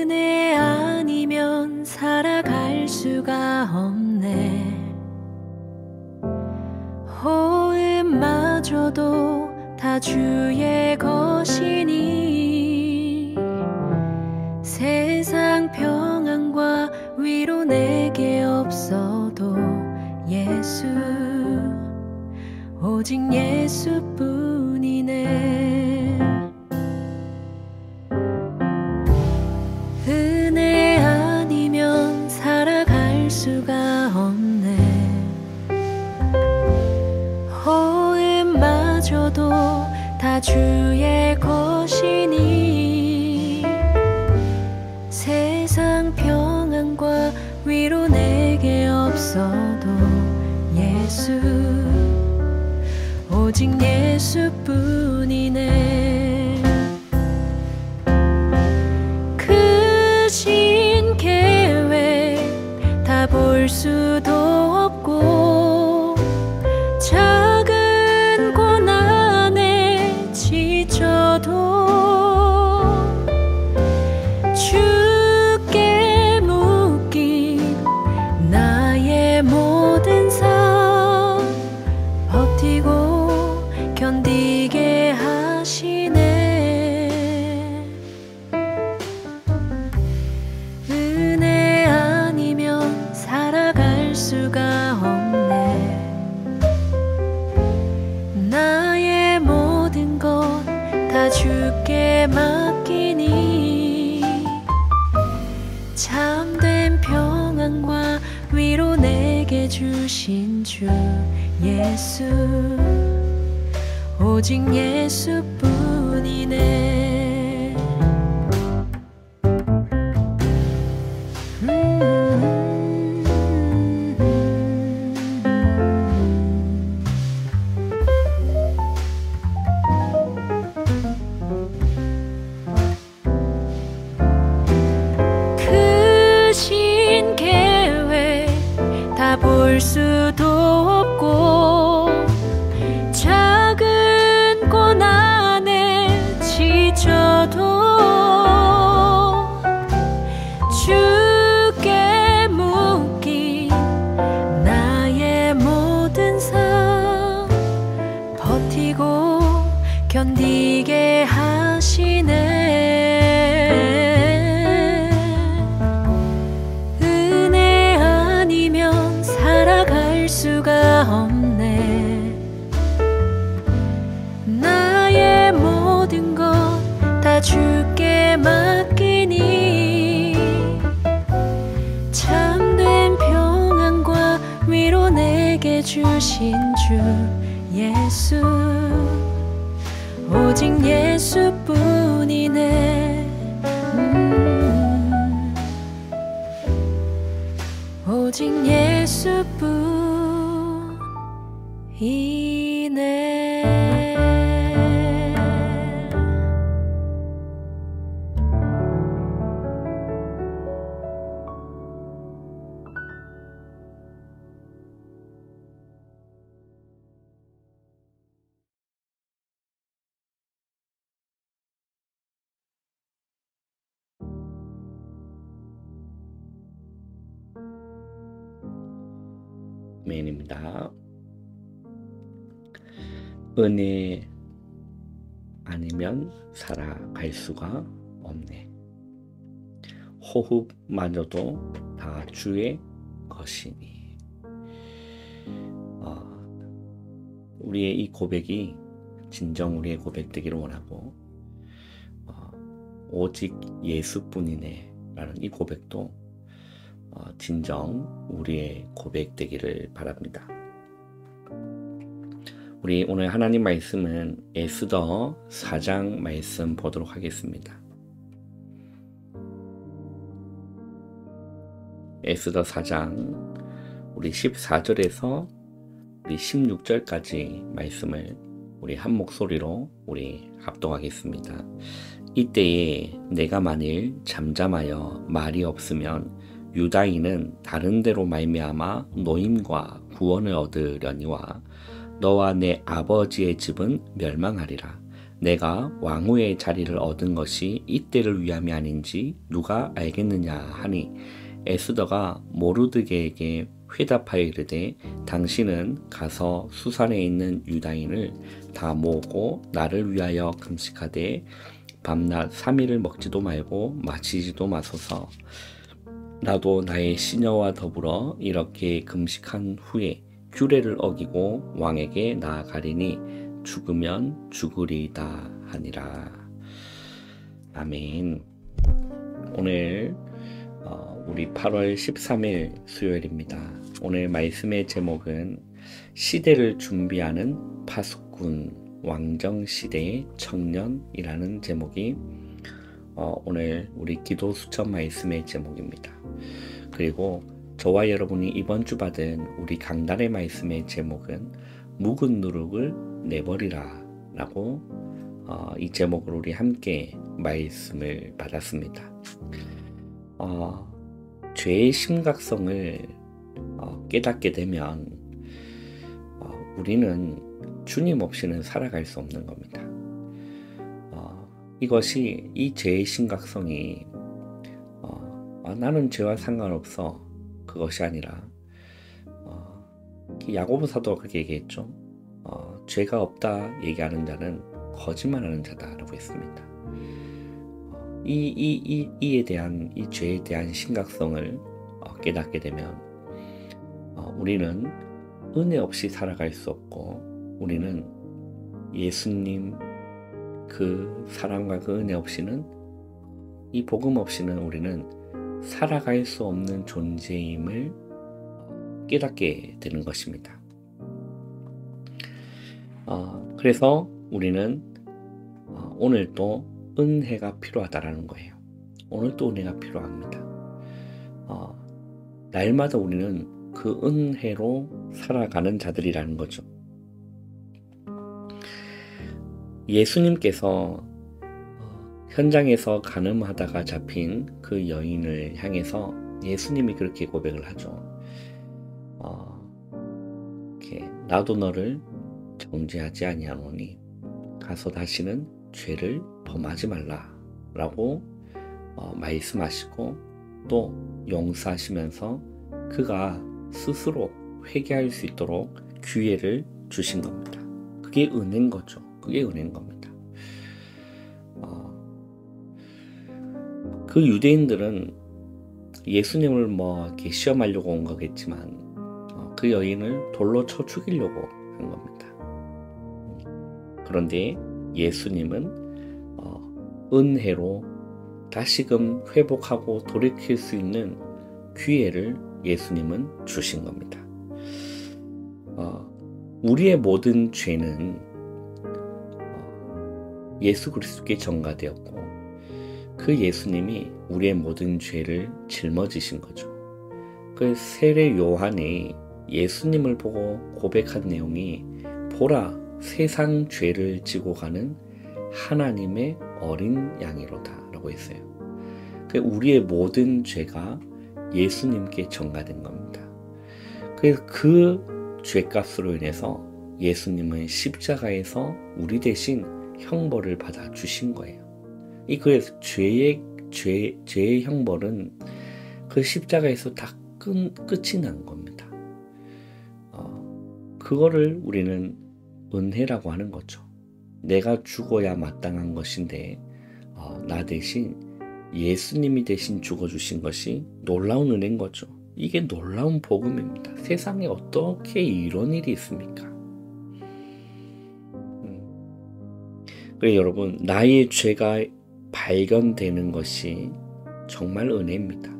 은혜 아니면 살아갈 수가 없네. 호흡마저도 다 주의 것이니 세상 평안과 위로 내게 없어도 예수, 오직 예수뿐이네. 은혜 아니면 살아갈 수가 없네. 호흡마저도 다 주의 것이니 세상 평안과 위로 내게 없어도 예수, 오직 예수뿐이네. 크신 계획 다 볼 수도 없고 작은 고난에 지쳐도 주께 묶인 나의 모든 삶 버티고 견디게 하시네. 은혜 아니면 살아갈 수가 없네. 나의 모든 것 다 주께 맡기니 참된 평안과 위로 내게 주신 주 예수, 오직 예수뿐이네. 크신 계획 다 볼 수도 없고 작은 고난에 지쳐도 주께 묶인 나의 모든 삶 버티고 견디게 하시네. 은혜 아니면 살아갈 수가 없네. 나의 모든 것 다 주께 맡기니 참된 평안과 위로 내게 주신 주 예수, 오직 예수뿐이네. 오직 예수뿐이네. 아멘입니다. 은혜 아니면 살아갈 수가 없네. 호흡마저도 다 주의 것이니. 우리의 이 고백이 진정 우리의 고백 되기를 원하고, 오직 예수뿐이네 라는 이 고백도 진정 우리의 고백 되기를 바랍니다. 우리 오늘 하나님 말씀은 에스더 4장 말씀 보도록 하겠습니다. 에스더 4장 우리 14절에서 우리 16절까지 말씀을 우리 한 목소리로 우리 합독하겠습니다. 이때에 내가 만일 잠잠하여 말이 없으면 유다인은 다른 데로 말미암아 노임과 구원을 얻으려니와 너와 내 아버지의 집은 멸망하리라. 내가 왕후의 자리를 얻은 것이 이때를 위함이 아닌지 누가 알겠느냐 하니 에스더가 모르드게에게 회답하여 이르되 당신은 가서 수산에 있는 유다인을 다 모으고 나를 위하여 금식하되 밤낮 3일을 먹지도 말고 마시지도 마소서. 나도 나의 시녀와 더불어 이렇게 금식한 후에 규례를 어기고 왕에게 나아가리니 죽으면 죽으리이다 하니라. 아멘. 오늘 우리 8월 13일 수요일입니다. 오늘 말씀의 제목은 시대를 준비하는 파수꾼 왕정시대의 청년이라는 제목이 오늘 우리 기도 수첩 말씀의 제목입니다. 그리고 저와 여러분이 이번 주 받은 우리 강단의 말씀의 제목은 묵은 누룩을 내버리라 라고 이 제목으로 우리 함께 말씀을 받았습니다. 죄의 심각성을 깨닫게 되면 우리는 주님 없이는 살아갈 수 없는 겁니다. 이것이 이 죄의 심각성이 나는 죄와 상관없어 그것이 아니라 야고보 사도가 그렇게 얘기했죠. 죄가 없다 얘기하는 자는 거짓말하는 자다라고 했습니다. 이에 대한 이 죄에 대한 심각성을 깨닫게 되면 우리는 은혜 없이 살아갈 수 없고 우리는 예수님 그 사랑과 그 은혜 없이는 이 복음 없이는 우리는 살아갈 수 없는 존재임을 깨닫게 되는 것입니다. 그래서 우리는 오늘 또 은혜가 필요하다라는 거예요. 오늘 또 은혜가 필요합니다. 날마다 우리는 그 은혜로 살아가는 자들이라는 거죠. 예수님께서 현장에서 간음하다가 잡힌 그 여인을 향해서 예수님이 그렇게 고백을 하죠. 나도 너를 정죄하지 아니하노니 가서 다시는 죄를 범하지 말라 라고 말씀하시고 또 용서하시면서 그가 스스로 회개할 수 있도록 기회를 주신 겁니다. 그게 은혜인 거죠. 그게 은혜인 겁니다. 그 유대인들은 예수님을 이렇게 시험하려고 온 거겠지만 그 여인을 돌로 쳐 죽이려고 한 겁니다. 그런데 예수님은 은혜로 다시금 회복하고 돌이킬 수 있는 기회를 예수님은 주신 겁니다. 우리의 모든 죄는 예수 그리스도께 전가되었고 그 예수님이 우리의 모든 죄를 짊어지신 거죠. 그 세례 요한이 예수님을 보고 고백한 내용이 보라 세상 죄를 지고 가는 하나님의 어린 양이로다 라고 했어요. 우리의 모든 죄가 예수님께 전가된 겁니다. 그래서 그 죄값으로 인해서 예수님은 십자가에서 우리 대신 형벌을 받아 주신 거예요. 그래서 죄의 형벌은 그 십자가에서 다 끝이 난 겁니다. 그거를 우리는 은혜라고 하는 거죠. 내가 죽어야 마땅한 것인데 나 대신 예수님이 대신 죽어주신 것이 놀라운 은혜인 거죠. 이게 놀라운 복음입니다. 세상에 어떻게 이런 일이 있습니까? 그래서 여러분 나의 죄가 발견되는 것이 정말 은혜입니다.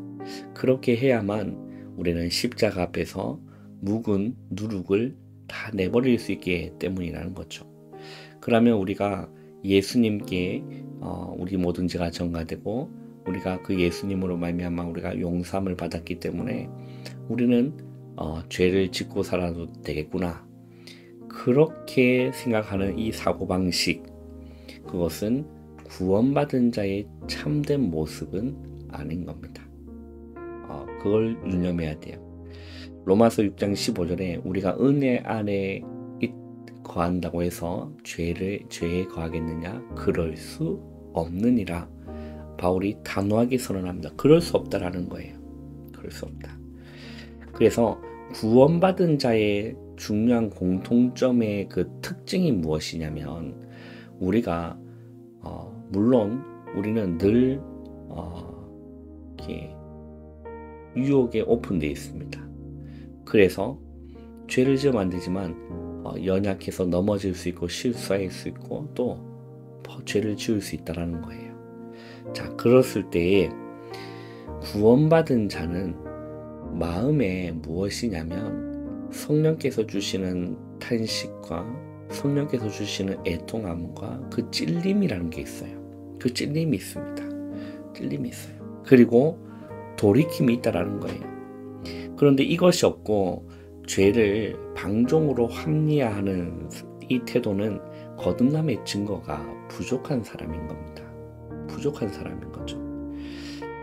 그렇게 해야만 우리는 십자가 앞에서 묵은 누룩을 다 내버릴 수 있기 때문이라는 거죠. 그러면 우리가 예수님께 우리 모든 죄가 전가되고 우리가 그 예수님으로 말미암아 우리가 용서함을 받았기 때문에 우리는 죄를 짓고 살아도 되겠구나. 그렇게 생각하는 이 사고방식, 그것은 구원받은 자의 참된 모습은 아닌 겁니다. 그걸 유념해야 돼요. 로마서 6장 15절에 우리가 은혜 안에 거한다고 해서 죄에 거하겠느냐? 그럴 수 없느니라. 바울이 단호하게 선언합니다. 그럴 수 없다라는 거예요. 그럴 수 없다. 그래서 구원받은 자의 중요한 공통점의 그 특징이 무엇이냐면, 우리가 물론 우리는 늘 이렇게 유혹에 오픈되어 있습니다. 그래서 죄를 지으면 안 되지만 연약해서 넘어질 수 있고 실수할 수 있고 또 죄를 지을 수 있다는 거예요. 자, 그랬을 때에 구원받은 자는 마음에 무엇이냐면 성령께서 주시는 탄식과 성령께서 주시는 애통함과 그 찔림이라는 게 있어요. 그 찔림이 있습니다. 찔림이 있어요. 그리고 돌이킴이 있다라는 거예요. 그런데 이것이 없고 죄를 방종으로 합리화하는 이 태도는 거듭남의 증거가 부족한 사람인 겁니다. 부족한 사람인 거죠.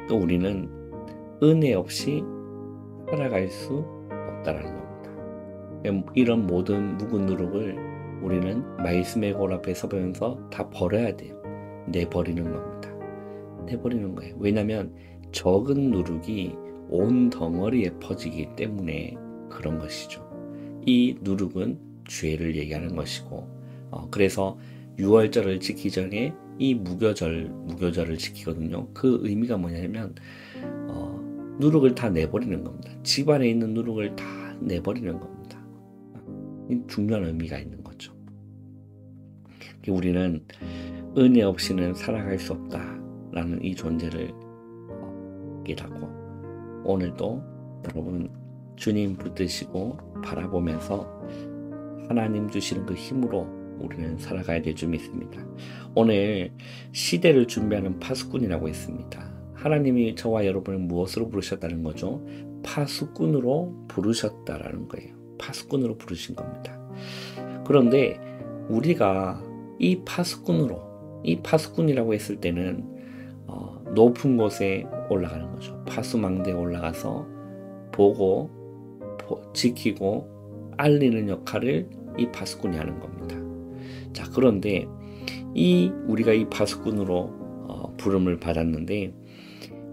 또 우리는 은혜 없이 살아갈 수 없다라는 겁니다. 이런 모든 묵은 누룩을 우리는 말씀의 골 앞에 서면서 다 버려야 돼요. 내버리는 겁니다. 내버리는 거예요. 왜냐하면 적은 누룩이 온 덩어리에 퍼지기 때문에 그런 것이죠. 이 누룩은 죄를 얘기하는 것이고, 그래서 유월절을 지키기 전에 이 무교절을 지키거든요. 그 의미가 뭐냐면 누룩을 다 내버리는 겁니다. 집안에 있는 누룩을 다 내버리는 겁니다. 중요한 의미가 있는 거죠. 우리는 은혜 없이는 살아갈 수 없다라는 이 존재를 깨닫고, 오늘도 여러분 주님 붙드시고 바라보면서 하나님 주시는 그 힘으로 우리는 살아가야 될 줄 믿습니다. 오늘 시대를 준비하는 파수꾼이라고 했습니다. 하나님이 저와 여러분을 무엇으로 부르셨다는 거죠? 파수꾼으로 부르셨다라는 거예요. 파수꾼으로 부르신 겁니다. 그런데 우리가 이 파수꾼이라고 했을 때는 높은 곳에 올라가는 거죠. 파수망대에 올라가서 보고 지키고 알리는 역할을 이 파수꾼이 하는 겁니다. 자, 그런데 우리가 이 파수꾼으로 부름을 받았는데,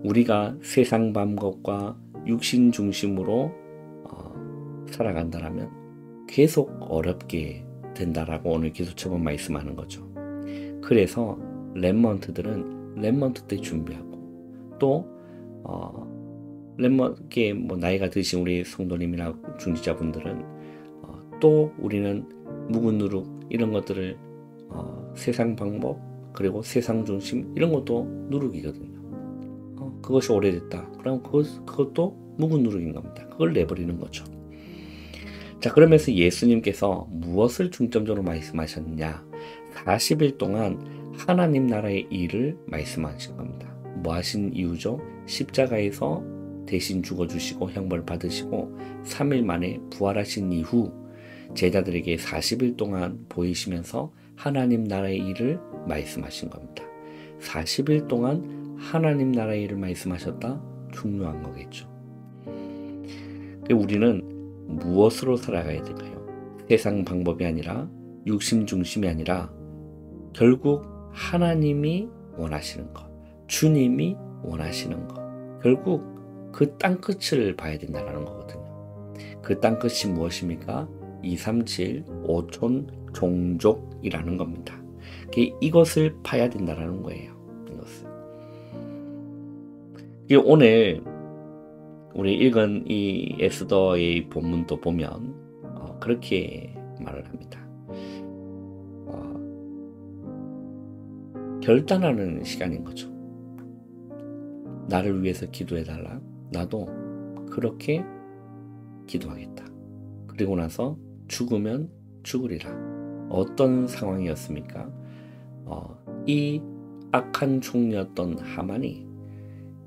우리가 세상 방법과 육신 중심으로 살아간다라면 계속 어렵게 된다라고 오늘 기도처럼 말씀하는 거죠. 그래서 렘넌트들은 렘넌트 때 준비하고, 또 렘넌트에 나이가 드신 우리 성도님이나 중지자분들은 또 우리는 묵은 누룩 이런 것들을 세상 방법 그리고 세상 중심 이런 것도 누룩이거든요. 그것이 오래됐다. 그럼 그것도 묵은 누룩인 겁니다. 그걸 내버리는 거죠. 자, 그러면서 예수님께서 무엇을 중점적으로 말씀하셨느냐? 40일 동안 하나님 나라의 일을 말씀하신 겁니다. 뭐 하신 이유죠? 십자가에서 대신 죽어주시고 형벌 받으시고 3일 만에 부활하신 이후 제자들에게 40일 동안 보이시면서 하나님 나라의 일을 말씀하신 겁니다. 40일 동안 하나님 나라의 일을 말씀하셨다? 중요한 거겠죠. 우리는 무엇으로 살아가야 될까요? 세상 방법이 아니라 육신 중심이 아니라 결국 하나님이 원하시는 것, 주님이 원하시는 것, 결국 그 땅끝을 봐야 된다는 거거든요. 그 땅끝이 무엇입니까? 237 5촌 종족이라는 겁니다. 이것을 봐야 된다는 거예요. 오늘 우리 읽은 이 에스더의 본문도 보면 그렇게 말을 합니다. 결단하는 시간인 거죠. 나를 위해서 기도해달라. 나도 그렇게 기도하겠다. 그리고 나서 죽으면 죽으리라. 어떤 상황이었습니까? 이 악한 총리였던 하만이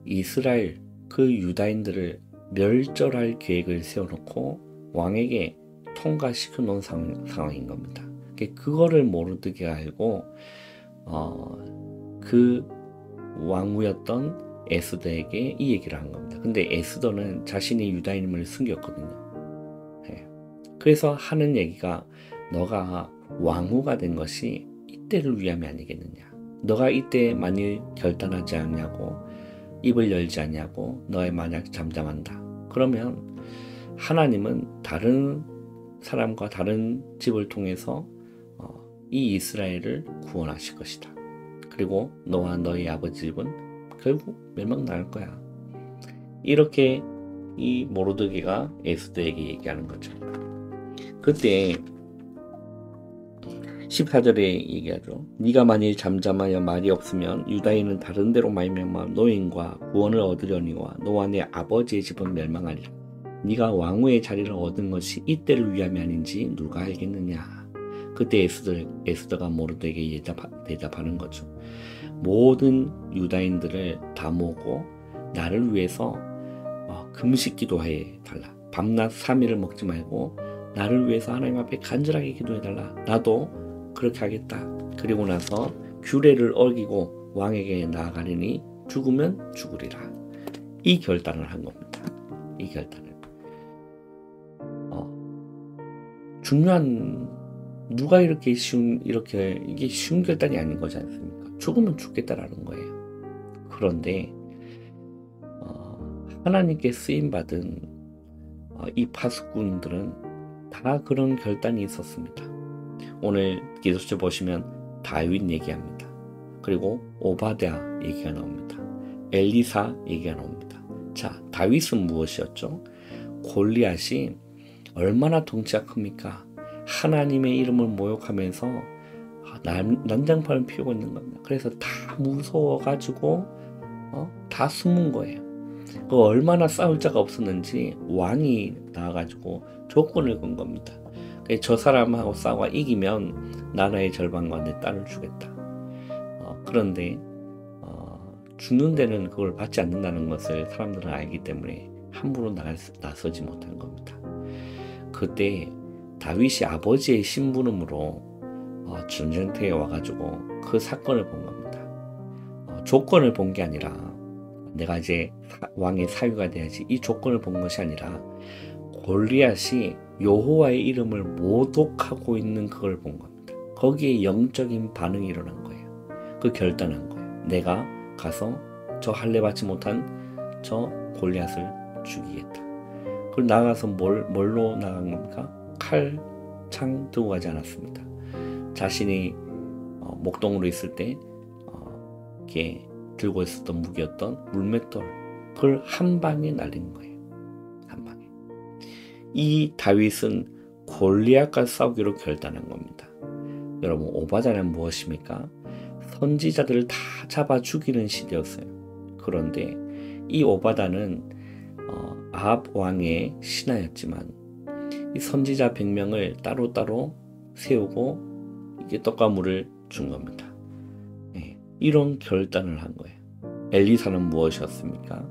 이스라엘 그 유다인들을 멸절할 계획을 세워놓고 왕에게 통과시켜 놓은 상황인 겁니다. 그거를 모르게 알고 그 왕후였던 에스더에게 이 얘기를 한 겁니다. 근데 에스더는 자신이 유다인임을 숨겼거든요. 그래서 하는 얘기가 너가 왕후가 된 것이 이때를 위함이 아니겠느냐. 너가 이때 만일 결단하지 않냐고, 입을 열지 않냐고, 너의 만약 잠잠한다. 그러면 하나님은 다른 사람과 다른 집을 통해서 이 이스라엘을 구원하실 것이다. 그리고 너와 너희 아버지 집은 결국 멸망당할 거야. 이렇게 이 모르드게가 에스더에게 얘기하는 거죠. 그때 14절에 얘기하죠. 네가 만일 잠잠하여 말이 없으면 유다인은 다른 데로 말미암아 노인과 구원을 얻으려니와 너와 내 아버지의 집은 멸망하리라. 네가 왕후의 자리를 얻은 것이 이때를 위함이 아닌지 누가 알겠느냐. 그때 에스더가 모르드게에게 대답하는 거죠. 모든 유다인들을 다 모으고 나를 위해서 금식 기도해 달라. 밤낮 3일을 먹지 말고 나를 위해서 하나님 앞에 간절하게 기도해 달라. 나도 그렇게 하겠다. 그리고 나서 규례를 어기고 왕에게 나아가리니 죽으면 죽으리라. 이 결단을 한 겁니다. 이 결단을. 중요한 누가 이게 쉬운 결단이 아닌 거지 않습니까? 죽으면 죽겠다라는 거예요. 그런데 하나님께 쓰임 받은 이 파수꾼들은 다 그런 결단이 있었습니다. 오늘 기도서 보시면 다윗 얘기합니다. 그리고 오바댜 얘기가 나옵니다. 엘리사 얘기가 나옵니다. 자, 다윗은 무엇이었죠? 골리앗이 얼마나 덩치가 큽니까? 하나님의 이름을 모욕하면서 난장판을 피우고 있는 겁니다. 그래서 다 무서워가지고 다 숨은 거예요. 얼마나 싸울 자가 없었는지 왕이 나와가지고 조건을 건 겁니다. 저 사람하고 싸워 이기면 나라의 절반과 내 딸을 주겠다. 그런데 죽는 데는 그걸 받지 않는다는 것을 사람들은 알기 때문에 함부로 나서지 못한 겁니다. 그때 다윗이 아버지의 심부름으로 전쟁터에 와가지고 그 사건을 본 겁니다. 조건을 본 게 아니라 내가 이제 왕의 사위가 돼야지, 이 조건을 본 것이 아니라 골리앗이 여호와의 이름을 모독하고 있는 그걸 본 겁니다. 거기에 영적인 반응이 일어난 거예요. 그 결단한 거예요. 내가 가서 저 할례 받지 못한 저 골리앗을 죽이겠다. 그걸 나가서 뭘로 나간 겁니까? 칼, 창 들고 가지 않았습니다. 자신이 목동으로 있을 때 이렇게 들고 있었던 무기였던 물맷돌, 그걸 한 방에 날린 거예요. 한 방에. 이 다윗은 골리앗과 싸우기로 결단한 겁니다. 여러분, 오바댜는 무엇입니까? 선지자들을 다 잡아 죽이는 시대였어요. 그런데 이 오바댜는 아합 왕의 신하였지만 이 선지자 100명을 따로따로 세우고 이게 떡과 물을 준 겁니다. 네, 이런 결단을 한 거예요. 엘리사는 무엇이었습니까?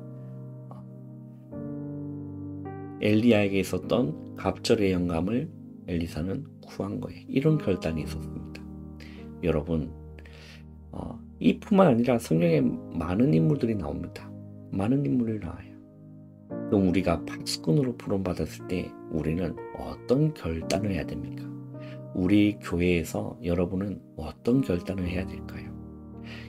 엘리야에게 있었던 갑절의 영감을 엘리사는 구한 거예요. 이런 결단이 있었습니다. 여러분, 이뿐만 아니라 성경에 많은 인물들이 나옵니다. 많은 인물이 나와요. 그럼 우리가 파수꾼으로 부름받았을 때 우리는 어떤 결단을 해야 됩니까? 우리 교회에서 여러분은 어떤 결단을 해야 될까요?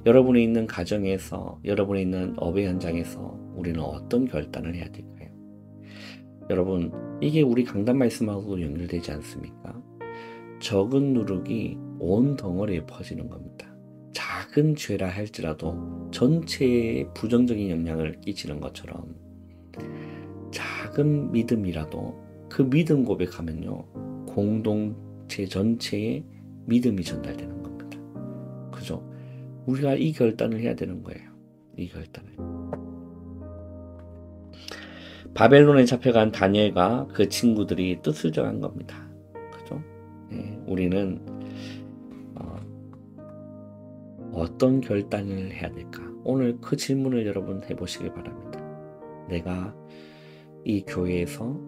여러분이 있는 가정에서, 여러분이 있는 업의 현장에서 우리는 어떤 결단을 해야 될까요? 여러분, 이게 우리 강단 말씀하고 연결되지 않습니까? 적은 누룩이 온 덩어리에 퍼지는 겁니다. 작은 죄라 할지라도 전체에 부정적인 영향을 끼치는 것처럼 작은 믿음이라도 그 믿음 고백하면요, 공동체 전체에 믿음이 전달되는 겁니다. 그죠? 우리가 이 결단을 해야 되는 거예요. 이 결단을. 바벨론에 잡혀간 다니엘과 그 친구들이 뜻을 정한 겁니다. 그죠? 네, 우리는 어떤 결단을 해야 될까? 오늘 그 질문을 여러분 해보시기 바랍니다. 내가 이 교회에서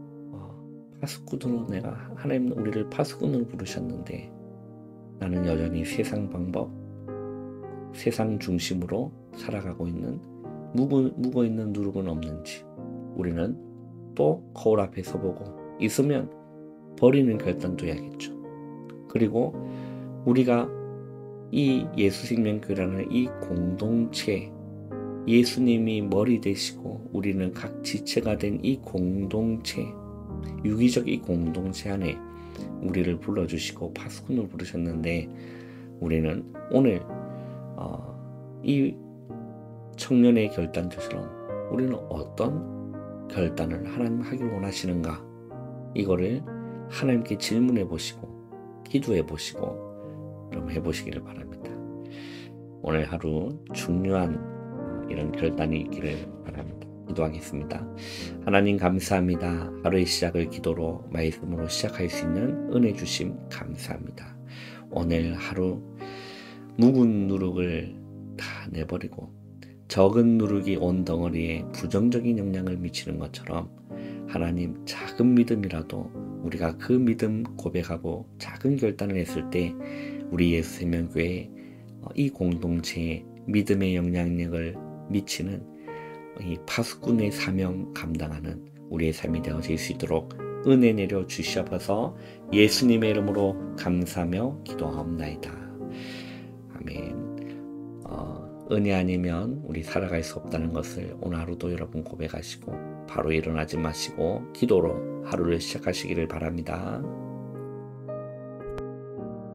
파수꾼으로, 내가 하나님 우리를 파수꾼으로 부르셨는데 나는 여전히 세상 방법, 세상 중심으로 살아가고 있는, 묵어있는 누룩은 없는지 우리는 또 거울 앞에 서보고 있으면 버리는 결단도 해야겠죠. 그리고 우리가 이 예수생명교회라는 이 공동체, 예수님이 머리 되시고 우리는 각 지체가 된 이 공동체, 유기적 이 공동체 안에 우리를 불러주시고 파수꾼을 부르셨는데, 우리는 오늘 이 청년의 결단처럼 우리는 어떤 결단을 하나님 하기를 원하시는가, 이거를 하나님께 질문해 보시고 기도해 보시고 좀 해보시기를 바랍니다. 오늘 하루 중요한 이런 결단이 있기를 바랍니다. 기도하겠습니다. 하나님 감사합니다. 하루의 시작을 기도로 말씀으로 시작할 수 있는 은혜 주심 감사합니다. 오늘 하루 묵은 누룩을 다 내버리고 적은 누룩이 온 덩어리에 부정적인 영향을 미치는 것처럼, 하나님 작은 믿음이라도 우리가 그 믿음 고백하고 작은 결단을 했을 때 우리 예수생명교회 이 공동체에 믿음의 영향력을 미치는 이 파수꾼의 사명 감당하는 우리의 삶이 되어질 수 있도록 은혜 내려 주시옵소서. 예수님의 이름으로 감사하며 기도하옵나이다. 아멘. 은혜 아니면 우리 살아갈 수 없다는 것을 오늘 하루도 여러분 고백하시고 바로 일어나지 마시고 기도로 하루를 시작하시기를 바랍니다.